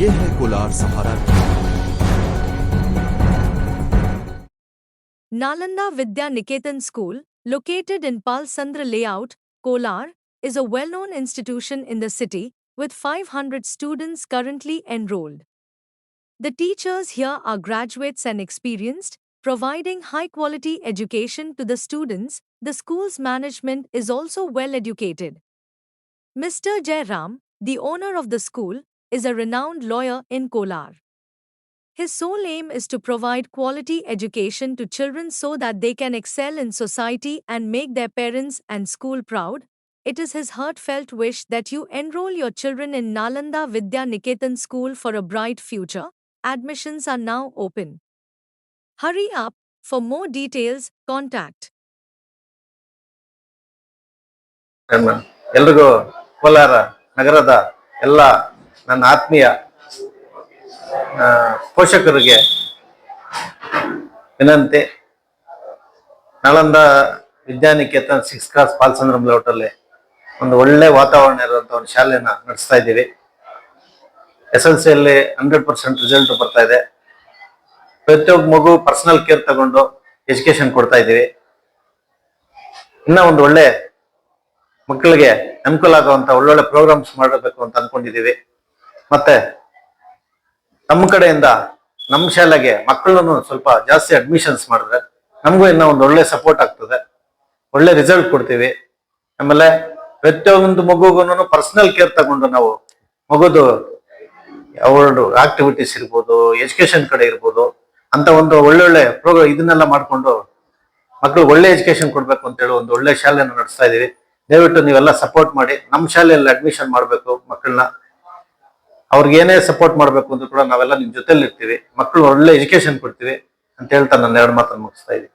ये है कोलार सहारा। Nalanda Vidya Niketan School, located in Palsandra Layout, Kolar, is a well-known institution in the city, with 500 students currently enrolled. The teachers here are graduates and experienced, providing high-quality education to the students. The school's management is also well-educated. Mr. Jairam, the owner of the school, is a renowned lawyer in Kolar. His sole aim is to provide quality education to children so that they can excel in society and make their parents and school proud. It is his heartfelt wish that you enroll your children in Nalanda Vidya Niketan School for a bright future. Admissions are now open. Hurry up, for more details, contact. ಎಲ್ರಿಗೂ ಕೋಲಾರ ನಗರದ ಎಲ್ಲ ನನ್ನ ಆತ್ಮೀಯ ಪೋಷಕರಿಗೆ ವಿನಂತಿ. Nalanda Vidyaniketan 6 cross ಪಾಲ್ಸಂದ್ರಂ ಲೇಔಟಲ್ಲಿ ಒಂದು ಒಳ್ಳೆ ವಾತಾವರಣ ಇರುವಂತ ಒಂದು ಶಾಲೆಯನ್ನ ನಡೆಸ್ತಾ ಇದ್ದೀವಿ. SLC ಅಲ್ಲಿ 100% ರಿಸಲ್ಟ್ ಬರ್ತಾ ಇದೆ. ಪ್ರತಿಯೊಬ್ಬ ಮಗು ಪರ್ಸನಲ್ ಕೇರ್ ತಗೊಂಡು ಎಜುಕೇಶನ್ ಕೊಡ್ತಾ ಇದ್ದೀವಿ. ಇನ್ನ ಒಂದು ಒಳ್ಳೆ ಮಕ್ಕಳಿಗೆ ಅನುಕೂಲ ಆಗುವಂತ ಒಳ್ಳೊಳ್ಳೆ ಪ್ರೋಗ್ರಾಮ್ಸ್ ಮಾಡಬೇಕು ಅಂತ ಅನ್ಕೊಂಡಿದೀವಿ. ಮತ್ತೆ ನಮ್ಮ ಕಡೆಯಿಂದ ನಮ್ಮ ಶಾಲೆಗೆ ಮಕ್ಕಳನ್ನು ಸ್ವಲ್ಪ ಜಾಸ್ತಿ ಅಡ್ಮಿಷನ್ಸ್ ಮಾಡಿದ್ರೆ ನಮಗೂ ಇನ್ನೂ ಒಂದು ಒಳ್ಳೆ ಸಪೋರ್ಟ್ ಆಗ್ತದೆ, ಒಳ್ಳೆ ರಿಸಲ್ಟ್ ಕೊಡ್ತೀವಿ. ಆಮೇಲೆ ಪ್ರತಿಯೊಂದು ಮಗುಗೂ ಪರ್ಸನಲ್ ಕೇರ್ ತಗೊಂಡು ನಾವು ಮಗುದು ಅವ್ರದ್ದು ಆಕ್ಟಿವಿಟೀಸ್ ಇರ್ಬೋದು, ಎಜುಕೇಶನ್ ಕಡೆ ಇರ್ಬೋದು ಅಂತ ಒಂದು ಒಳ್ಳೊಳ್ಳೆ ಪ್ರೋಗ್ರಾಮ್ ಇದನ್ನೆಲ್ಲ ಮಾಡ್ಕೊಂಡು ಮಕ್ಕಳು ಒಳ್ಳೆ ಎಜುಕೇಶನ್ ಕೊಡ್ಬೇಕು ಅಂತ ಹೇಳಿ ಒಂದು ಒಳ್ಳೆ ಶಾಲೆಯನ್ನು ನಡೆಸ್ತಾ ಇದೀವಿ. ದಯವಿಟ್ಟು ನೀವೆಲ್ಲ ಸಪೋರ್ಟ್ ಮಾಡಿ ನಮ್ಮ ಶಾಲೆಯಲ್ಲಿ ಅಡ್ಮಿಷನ್ ಮಾಡಬೇಕು ಮಕ್ಕಳನ್ನ. ಅವ್ರಿಗೆ ಏನೇ ಸಪೋರ್ಟ್ ಮಾಡಬೇಕು ಅಂತ ಕೂಡ ನಾವೆಲ್ಲ ನಿಮ್ ಜೊತೆಲಿ ಇರ್ತೀವಿ. ಮಕ್ಕಳು ಒಳ್ಳೆ ಎಜುಕೇಶನ್ ಕೊಡ್ತೀವಿ ಅಂತ ಹೇಳ್ತಾ ನನ್ನ 2 ಮಾತನ್ನು ಮುಗಿಸ್ತಾ ಇದ್ದೀನಿ.